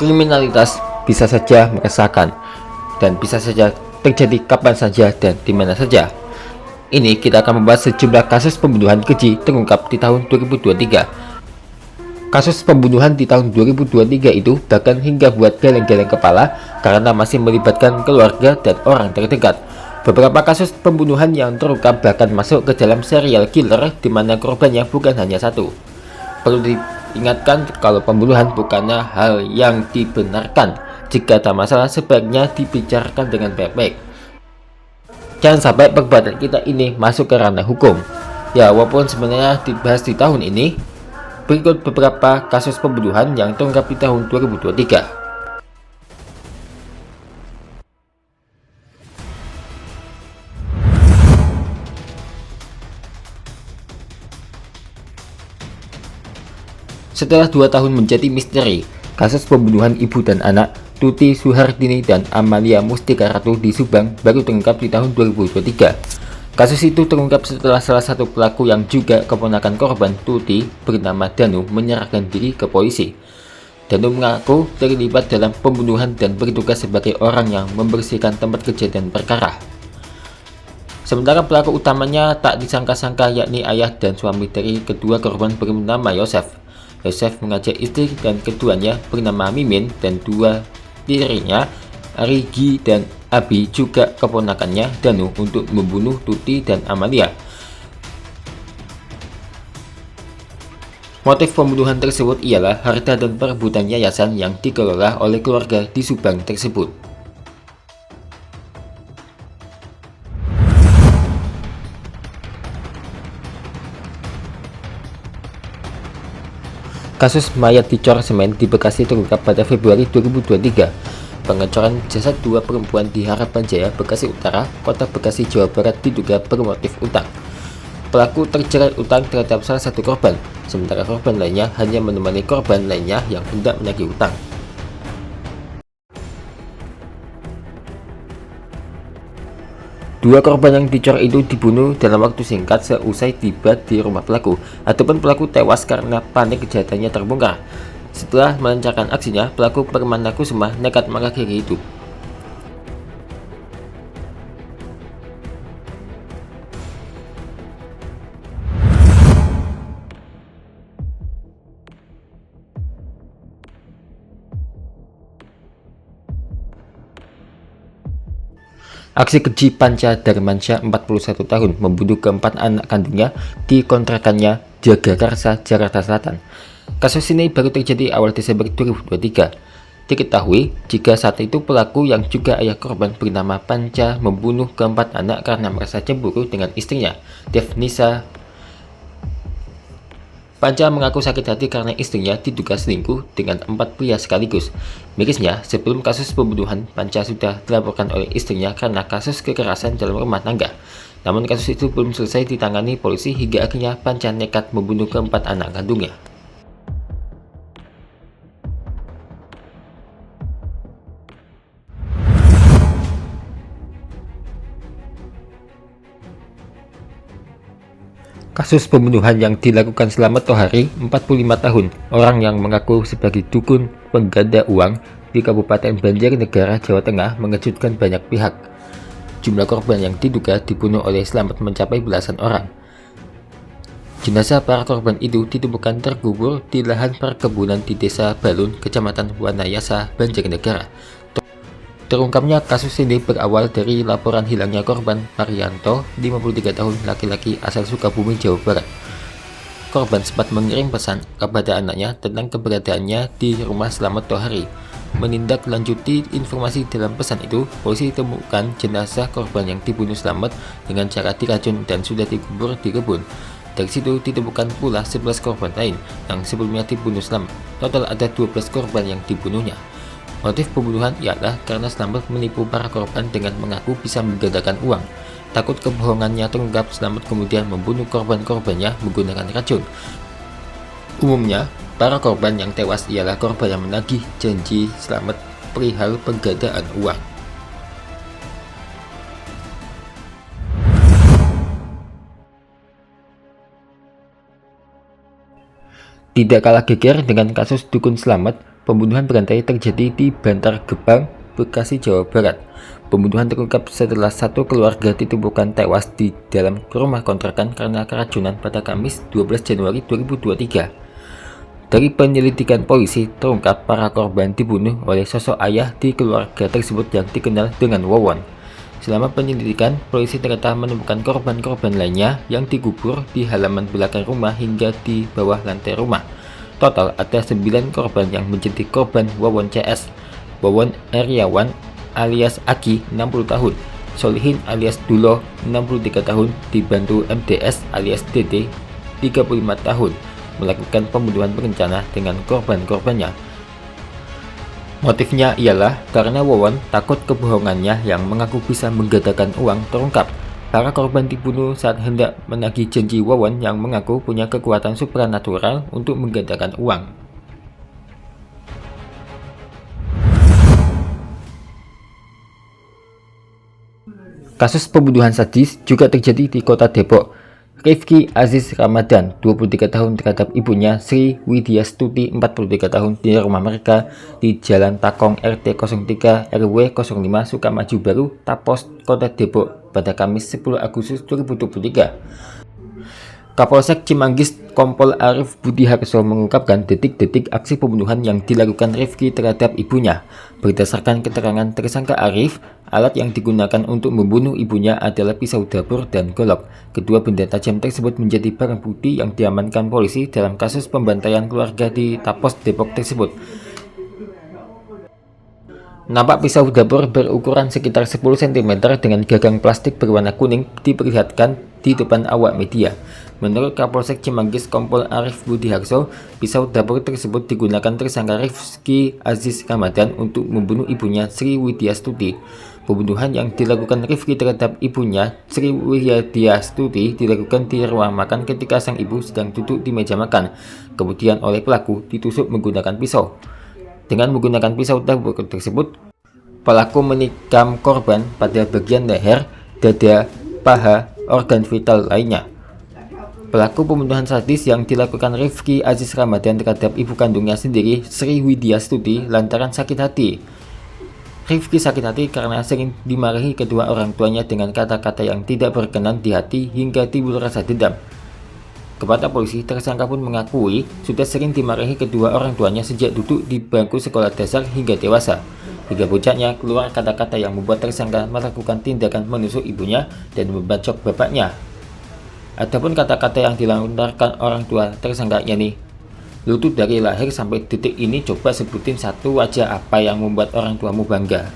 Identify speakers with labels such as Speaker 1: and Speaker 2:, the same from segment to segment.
Speaker 1: Kriminalitas bisa saja meresahkan dan bisa saja terjadi kapan saja dan di mana saja. Ini kita akan membahas sejumlah kasus pembunuhan keji terungkap di tahun 2023. Kasus pembunuhan di tahun 2023 itu bahkan hingga buat geleng-geleng kepala karena masih melibatkan keluarga dan orang terdekat. Beberapa kasus pembunuhan yang terungkap bahkan masuk ke dalam serial killer di mana korbannya bukan hanya satu. Perlu diingatkan kalau pembunuhan bukanlah hal yang dibenarkan. Jika ada masalah sebaiknya dibicarakan dengan baik-baik. Jangan sampai perbuatan kita ini masuk ke ranah hukum. Ya, walaupun sebenarnya dibahas di tahun ini, berikut beberapa kasus pembunuhan yang terungkap di tahun 2023. Setelah 2 tahun menjadi misteri, kasus pembunuhan ibu dan anak Tuti Suhardini dan Amalia Mustika Ratu di Subang baru terungkap di tahun 2023. Kasus itu terungkap setelah salah satu pelaku yang juga keponakan korban Tuti bernama Danu menyerahkan diri ke polisi. Danu mengaku terlibat dalam pembunuhan dan bertugas sebagai orang yang membersihkan tempat kejadian perkara. Sementara pelaku utamanya tak disangka-sangka yakni ayah dan suami dari kedua korban bernama Yosef. Yosef mengajak istri dan keduanya bernama Mimin dan dua tirinya Arigi dan Abi juga keponakannya Danu untuk membunuh Tuti dan Amalia. Motif pembunuhan tersebut ialah harta dan perebutan yayasan yang dikelola oleh keluarga di Subang tersebut. Kasus mayat dicor semen di Bekasi terungkap pada Februari 2023. Pengecoran jasad dua perempuan di Harapan Jaya, Bekasi Utara, Kota Bekasi, Jawa Barat diduga bermotif utang. Pelaku terjerat utang terhadap salah satu korban, sementara korban lainnya hanya menemani korban lainnya yang hendak menagih utang. Dua korban yang dicor itu dibunuh dalam waktu singkat seusai tiba di rumah pelaku. Adapun pelaku tewas karena panik kejahatannya terbongkar. Setelah melancarkan aksinya, pelaku Permana Kusuma nekat mengakhiri hidup. Aksi keji Panca Darmansyah 41 tahun membunuh keempat anak kandungnya di kontrakannya Jagakarsa, Jakarta Selatan. Kasus ini baru terjadi awal Desember 2023. Diketahui jika saat itu pelaku yang juga ayah korban bernama Panca membunuh keempat anak karena merasa cemburu dengan istrinya, Devnisa. Panca mengaku sakit hati karena istrinya diduga selingkuh dengan 4 pria sekaligus. Mirisnya, sebelum kasus pembunuhan, Panca sudah dilaporkan oleh istrinya karena kasus kekerasan dalam rumah tangga. Namun kasus itu belum selesai ditangani polisi hingga akhirnya Panca nekat membunuh keempat anak kandungnya. Kasus pembunuhan yang dilakukan Slamet Tohari, 45 tahun, orang yang mengaku sebagai dukun pengganda uang di Kabupaten Banjarnegara, Jawa Tengah mengejutkan banyak pihak. Jumlah korban yang diduga dibunuh oleh Slamet mencapai belasan orang. Jenazah para korban itu ditemukan terkubur di lahan perkebunan di Desa Balun, Kecamatan Wanayasa, Banjarnegara. Terungkapnya kasus ini berawal dari laporan hilangnya korban Marianto, 53 tahun, laki-laki asal Sukabumi, Jawa Barat. Korban sempat mengirim pesan kepada anaknya tentang keberadaannya di rumah Slamet Tohari. Menindaklanjuti informasi dalam pesan itu, polisi ditemukan jenazah korban yang dibunuh Slamet dengan cara diracun dan sudah dikubur di kebun. Dari situ ditemukan pula 11 korban lain yang sebelumnya dibunuh Slamet. Total ada 12 korban yang dibunuhnya. Motif pembunuhan ialah karena Slamet menipu para korban dengan mengaku bisa menggandakan uang. Takut kebohongannya terungkap, Slamet kemudian membunuh korban-korbannya menggunakan racun. Umumnya, para korban yang tewas ialah korban yang menagih janji Slamet perihal penggandaan uang. Tidak kalah geger dengan kasus dukun Slamet, Pembunuhan berantai terjadi di Bantar Gebang, Bekasi, Jawa Barat. Pembunuhan terungkap setelah satu keluarga ditemukan tewas di dalam rumah kontrakan karena keracunan pada Kamis 12 Januari 2023. Dari penyelidikan polisi, terungkap para korban dibunuh oleh sosok ayah di keluarga tersebut yang dikenal dengan Wawon. Selama penyelidikan, polisi ternyata menemukan korban-korban lainnya yang dikubur di halaman belakang rumah hingga di bawah lantai rumah. Total ada 9 korban yang menjadi korban Wawon CS, Wawon Eriawan alias Aki 60 tahun, Solihin alias Dulo 63 tahun, dibantu MDS alias DD 35 tahun, melakukan pembunuhan berencana dengan korban-korbannya. Motifnya ialah karena Wawon takut kebohongannya yang mengaku bisa menggandakan uang terungkap. Para korban dibunuh saat hendak menagih janji Wawon yang mengaku punya kekuatan supranatural untuk menggandakan uang. Kasus pembunuhan sadis juga terjadi di kota Depok. Rifki Aziz Ramadan, 23 tahun, terhadap ibunya Sri Widya Stuti, 43 tahun, di rumah mereka di Jalan Takong RT 03 RW 05 Sukamaju Baru, Tapos, Kota Depok pada Kamis 10 Agustus 2023. Kapolsek Cimanggis Kompol Arif Budi Harso mengungkapkan detik-detik aksi pembunuhan yang dilakukan Rifki terhadap ibunya. Berdasarkan keterangan tersangka Arif, alat yang digunakan untuk membunuh ibunya adalah pisau dapur dan golok. Kedua benda tajam tersebut menjadi barang bukti yang diamankan polisi dalam kasus pembantaian keluarga di Tapos Depok tersebut. Nampak pisau dapur berukuran sekitar 10 cm dengan gagang plastik berwarna kuning diperlihatkan di depan awak media. Menurut Kapolsek Cimanggis Kompol Arif Budi Harso, pisau dapur tersebut digunakan tersangka Rifki Aziz Ramadan untuk membunuh ibunya Sri Widya Stuti. Pembunuhan yang dilakukan Rifki terhadap ibunya Sri Widya Stuti dilakukan di ruang makan ketika sang ibu sedang duduk di meja makan. Kemudian oleh pelaku ditusuk menggunakan pisau. Dengan menggunakan pisau dapur tersebut, pelaku menikam korban pada bagian leher, dada, paha, organ vital lainnya. Pelaku pembunuhan sadis yang dilakukan Rifki Aziz Ramadan terhadap ibu kandungnya sendiri, Sri Widya Stuti, lantaran sakit hati. Rifki sakit hati karena sering dimarahi kedua orang tuanya dengan kata-kata yang tidak berkenan di hati hingga timbul rasa dendam. Kepada polisi, tersangka pun mengakui sudah sering dimarahi kedua orang tuanya sejak duduk di bangku sekolah dasar hingga dewasa. Hingga puncaknya keluar kata-kata yang membuat tersangka melakukan tindakan menusuk ibunya dan membacok bapaknya. Adapun kata-kata yang dilontarkan orang tua tersangka, yakni, "Lu tuh dari lahir sampai detik ini coba sebutin satu aja apa yang membuat orang tuamu bangga."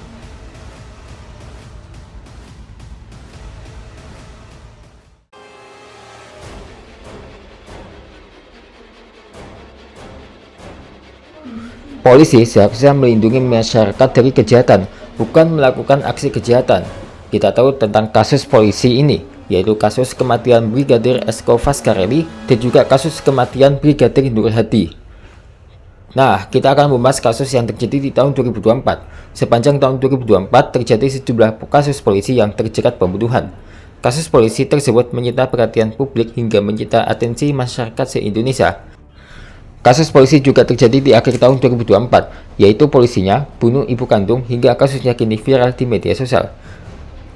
Speaker 1: Polisi seharusnya melindungi masyarakat dari kejahatan, bukan melakukan aksi kejahatan. Kita tahu tentang kasus polisi ini, yaitu kasus kematian Brigadir Esko Faskareli dan juga kasus kematian Brigadir Nur Hadi. Nah, kita akan membahas kasus yang terjadi di tahun 2024. Sepanjang tahun 2024 terjadi sejumlah kasus polisi yang terjerat pembunuhan. Kasus polisi tersebut menyita perhatian publik hingga menyita atensi masyarakat se-Indonesia. Kasus polisi juga terjadi di akhir tahun 2024, yaitu polisinya bunuh ibu kandung hingga kasusnya kini viral di media sosial.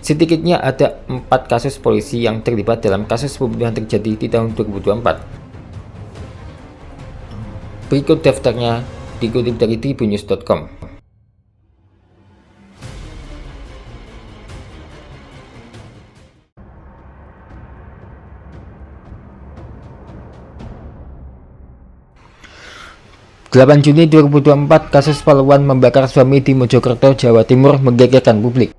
Speaker 1: Sedikitnya ada 4 kasus polisi yang terlibat dalam kasus pembunuhan terjadi di tahun 2024. Berikut daftarnya dikutip dari tribunnews.com. (8 Juni 2024), kasus Poluan membakar suami di Mojokerto, Jawa Timur menggegerkan publik.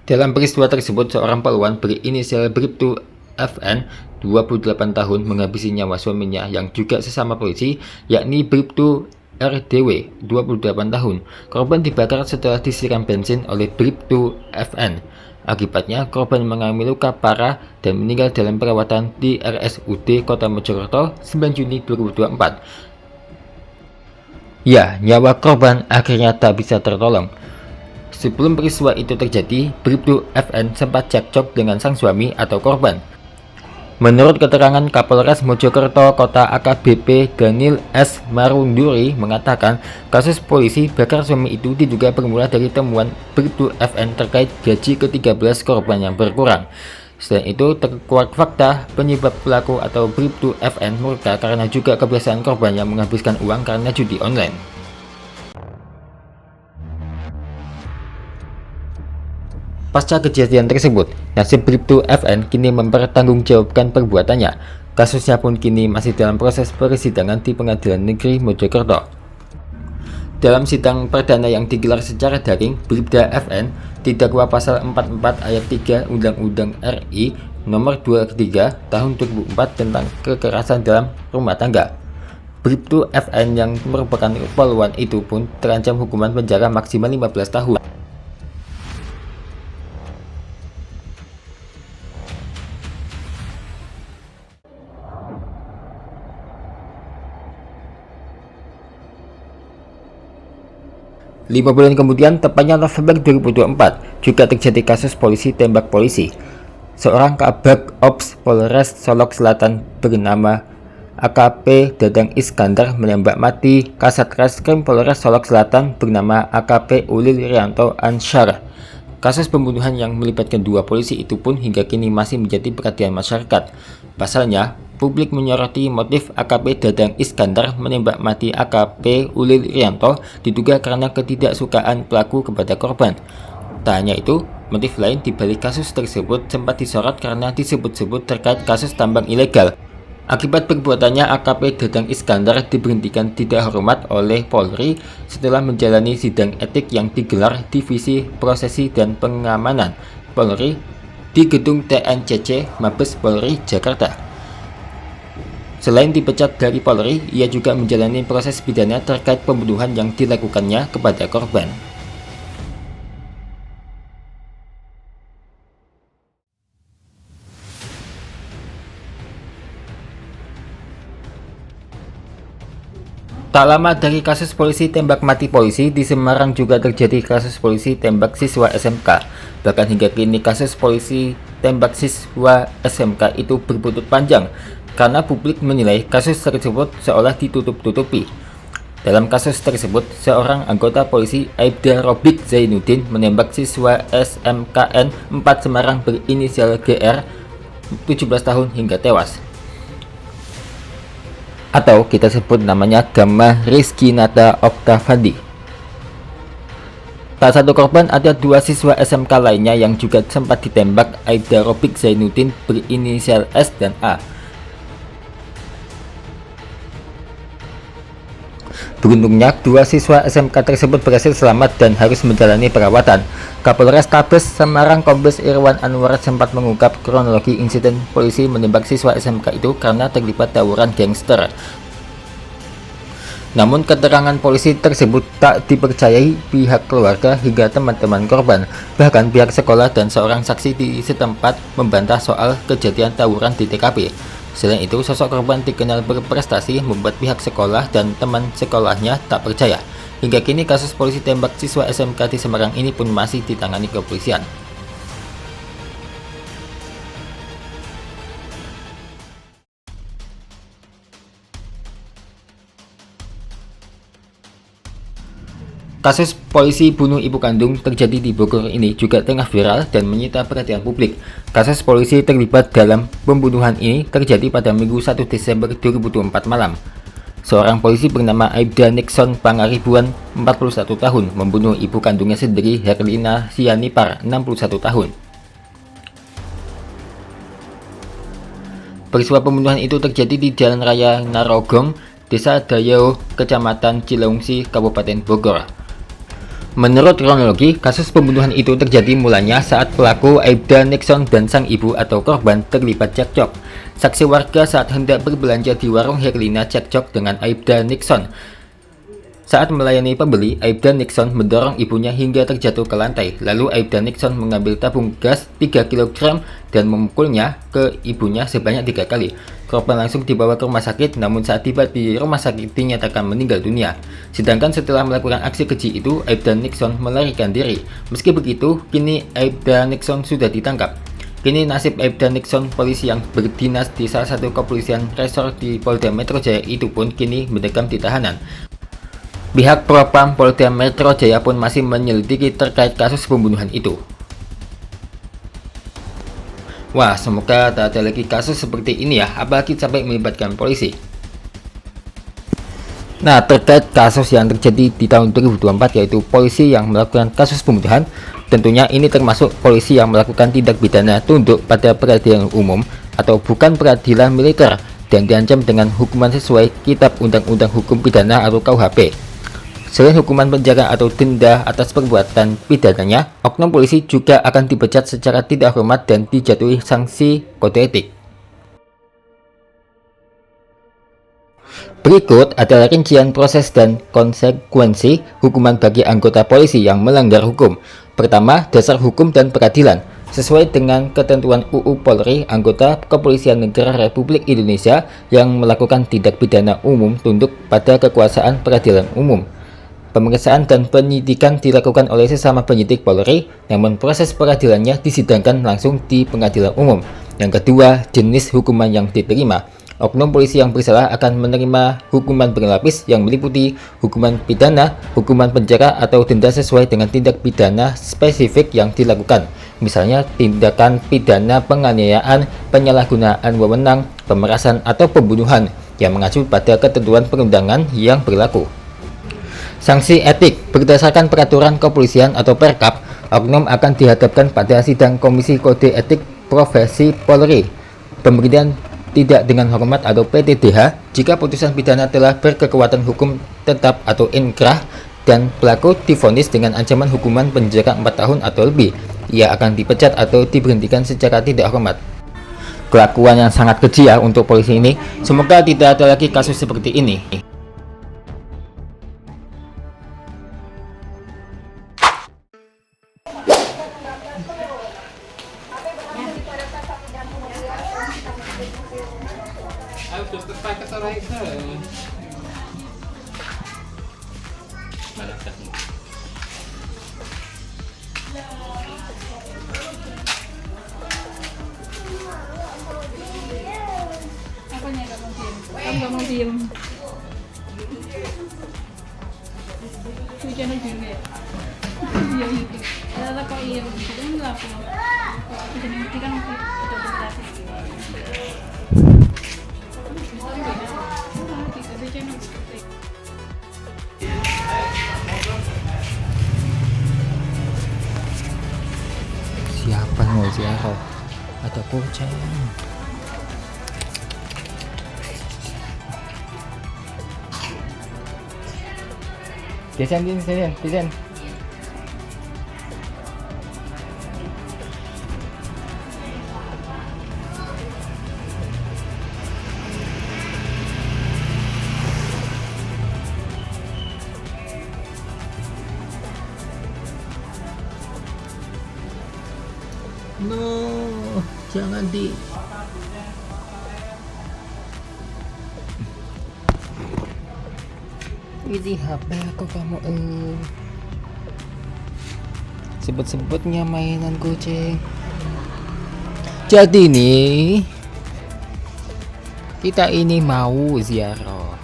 Speaker 1: Dalam peristiwa tersebut, seorang poluan berinisial Bribtu FN, 28 tahun, menghabisi nyawa suaminya yang juga sesama polisi, yakni Bribtu RDW, 28 tahun. Korban dibakar setelah disiram bensin oleh Bribtu FN. Akibatnya, korban mengalami luka parah dan meninggal dalam perawatan di RSUD Kota Mojokerto 9 Juni 2024. Ya, nyawa korban akhirnya tak bisa tertolong. Sebelum peristiwa itu terjadi, Bribtu FN sempat cekcok dengan sang suami atau korban. Menurut keterangan Kapolres Mojokerto Kota AKBP Daniel S. Marunduri mengatakan kasus polisi bakar suami itu diduga bermula dari temuan Bribtu FN terkait gaji ke-13 korban yang berkurang. Selain itu, terkuak fakta penyebab pelaku atau Bribtu FN murka karena juga kebiasaan korban yang menghabiskan uang karena judi online. Pasca kejadian tersebut, nasib Bribtu FN kini mempertanggungjawabkan perbuatannya. Kasusnya pun kini masih dalam proses persidangan di Pengadilan Negeri Mojokerto. Dalam sidang perdana yang digelar secara daring, Bribda FN didakwa pasal 44 ayat 3 Undang-Undang RI nomor 23 tahun 2004 tentang kekerasan dalam rumah tangga. Bribtu FN yang merupakan poluan itu pun terancam hukuman penjara maksimal 15 tahun. Lima bulan kemudian, tepatnya November 2024, juga terjadi kasus polisi tembak polisi. Seorang Kabag Ops Polres Solok Selatan bernama AKP Dadang Iskandar menembak mati Kasat Reskrim Polres Solok Selatan bernama AKP Ulil Rianto Ansyar. Kasus pembunuhan yang melibatkan dua polisi itu pun hingga kini masih menjadi perhatian masyarakat. Pasalnya, publik menyoroti motif AKP Dadang Iskandar menembak mati AKP Ulil Rianto diduga karena ketidaksukaan pelaku kepada korban. Tak hanya itu, motif lain di balik kasus tersebut sempat disorot karena disebut-sebut terkait kasus tambang ilegal. Akibat perbuatannya, AKP Dadang Iskandar diberhentikan tidak hormat oleh Polri setelah menjalani sidang etik yang digelar Divisi Prosesi dan Pengamanan Polri di Gedung TNCC Mabes Polri Jakarta. Selain dipecat dari Polri, ia juga menjalani proses pidana terkait pembunuhan yang dilakukannya kepada korban. Tak lama dari kasus polisi tembak mati polisi, di Semarang juga terjadi kasus polisi tembak siswa SMK. Bahkan hingga kini kasus polisi tembak siswa SMK itu berbuntut panjang, karena publik menilai kasus tersebut seolah ditutup-tutupi. Dalam kasus tersebut, seorang anggota polisi Aibda Robik Zainuddin menembak siswa SMKN 4 Semarang berinisial GR 17 tahun hingga tewas. Atau kita sebut namanya Gama Rizky Nata Oktavandi. Tak satu korban, ada dua siswa SMK lainnya yang juga sempat ditembak Aibda Robik Zainuddin berinisial S dan A. Beruntungnya, dua siswa SMK tersebut berhasil selamat dan harus menjalani perawatan. Kapolres Tabes Semarang Kombes Irwan Anwar sempat mengungkap kronologi insiden polisi menembak siswa SMK itu karena terlibat tawuran gangster. Namun keterangan polisi tersebut tak dipercayai pihak keluarga hingga teman-teman korban. Bahkan pihak sekolah dan seorang saksi di setempat membantah soal kejadian tawuran di TKP. Selain itu, sosok korban dikenal berprestasi membuat pihak sekolah dan teman sekolahnya tak percaya. Hingga kini kasus polisi tembak siswa SMK di Semarang ini pun masih ditangani kepolisian. Kasus polisi bunuh ibu kandung terjadi di Bogor ini juga tengah viral dan menyita perhatian publik. Kasus polisi terlibat dalam pembunuhan ini terjadi pada Minggu 1 Desember 2024 malam. Seorang polisi bernama Aibda Nixon Pangaribuan, 41 tahun, membunuh ibu kandungnya sendiri, Herlina Sianipar, 61 tahun. Peristiwa pembunuhan itu terjadi di Jalan Raya Narogong, Desa Dayau, Kecamatan Cileungsi, Kabupaten Bogor. Menurut kronologi, kasus pembunuhan itu terjadi mulanya saat pelaku Aibda Nixon dan sang ibu atau korban terlibat cekcok. Saksi warga saat hendak berbelanja di warung Herlina cekcok dengan Aibda Nixon. Saat melayani pembeli, Aibda Nixon mendorong ibunya hingga terjatuh ke lantai. Lalu Aibda Nixon mengambil tabung gas 3 kg dan memukulnya ke ibunya sebanyak 3 kali. Korban langsung dibawa ke rumah sakit, namun saat tiba di rumah sakit dinyatakan meninggal dunia. Sedangkan setelah melakukan aksi keji itu, Aibda Nixon melarikan diri. Meski begitu, kini Aibda Nixon sudah ditangkap. Kini nasib Aibda Nixon, polisi yang berdinas di salah satu kepolisian resor di Polda Metro Jaya itu pun kini mendekam di tahanan. Pihak Propam Polda Metro Jaya pun masih menyelidiki terkait kasus pembunuhan itu. Wah, semoga tak ada lagi kasus seperti ini ya, apalagi sampai melibatkan polisi. Nah, terkait kasus yang terjadi di tahun 2024 yaitu polisi yang melakukan kasus pembunuhan, tentunya ini termasuk polisi yang melakukan tindak pidana tunduk pada peradilan umum atau bukan peradilan militer dan diancam dengan hukuman sesuai Kitab Undang-Undang Hukum Pidana atau KUHP. Selain hukuman penjara atau denda atas perbuatan pidananya, oknum polisi juga akan dipecat secara tidak hormat dan dijatuhi sanksi kode etik. Berikut adalah rincian proses dan konsekuensi hukuman bagi anggota polisi yang melanggar hukum. Pertama, dasar hukum dan peradilan. Sesuai dengan ketentuan UU Polri, anggota Kepolisian Negara Republik Indonesia yang melakukan tindak pidana umum tunduk pada kekuasaan peradilan umum. Pemeriksaan dan penyidikan dilakukan oleh sesama penyidik Polri, namun proses peradilannya disidangkan langsung di pengadilan umum. Yang kedua, jenis hukuman yang diterima. Oknum polisi yang bersalah akan menerima hukuman berlapis yang meliputi hukuman pidana, hukuman penjara, atau denda sesuai dengan tindak pidana spesifik yang dilakukan. Misalnya tindakan pidana penganiayaan, penyalahgunaan wewenang, pemerasan, atau pembunuhan yang mengacu pada ketentuan perundangan yang berlaku. Sanksi etik berdasarkan peraturan kepolisian atau Perkap, oknum akan dihadapkan pada sidang Komisi Kode Etik Profesi Polri. Pemberhentian tidak dengan hormat atau PTDH jika putusan pidana telah berkekuatan hukum tetap atau inkrah dan pelaku divonis dengan ancaman hukuman penjara 4 tahun atau lebih. Ia akan dipecat atau diberhentikan secara tidak hormat. Kelakuan yang sangat keji ya untuk polisi ini. Semoga tidak ada lagi kasus seperti ini.
Speaker 2: Apanya nggak mau diem? Kamu nggak mau diem? Hujan juga ya? Iya gitu. Ada kok iya begitu kan nggak apa? Hujan yang kan masih udah berarti.
Speaker 1: Siapa mau siapa? Ada kucing. Desain. No, jangan di. Ini HP aku kamu sebut-sebutnya mainan kucing. Jadi nih kita ini mau ziarah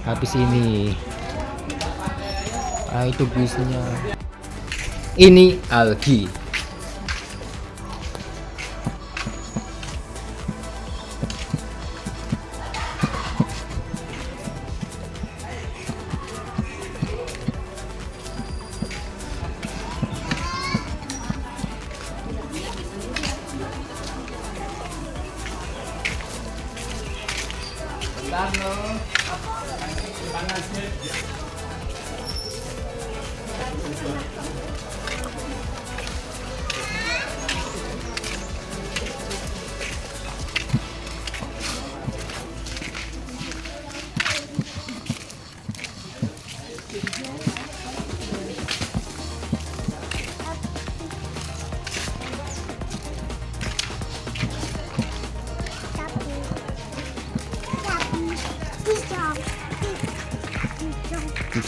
Speaker 1: habis ini. Itu busnya ini algi.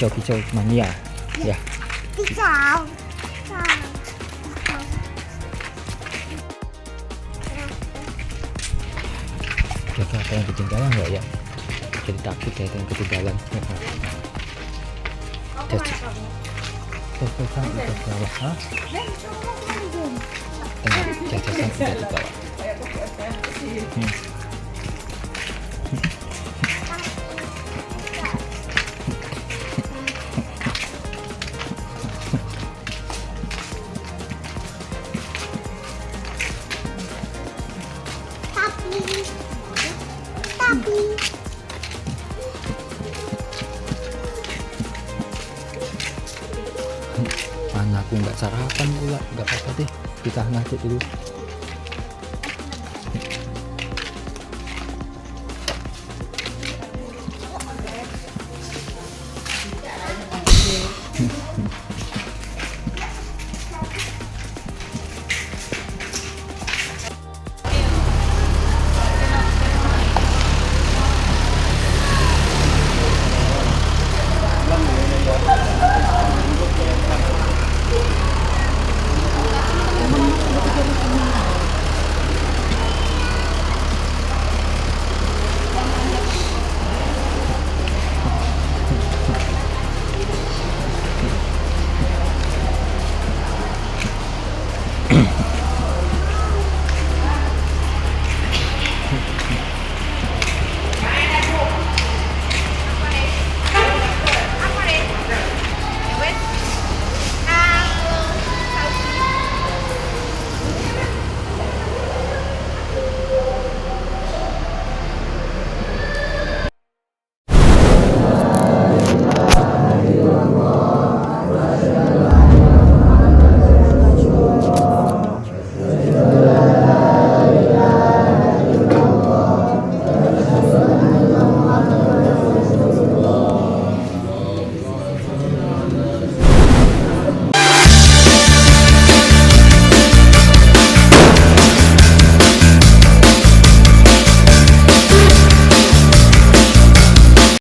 Speaker 1: Kicau mania ya.
Speaker 3: Kicau.
Speaker 1: Ada yang ketinggalan nggak ya? Jadi takut ya ada yang ketinggalan. Jajasan udah di bawah. Hah? Jajasan udah di bawah. Mana aku nggak sarapan pula, nggak apa-apa deh, kita ngaduk dulu.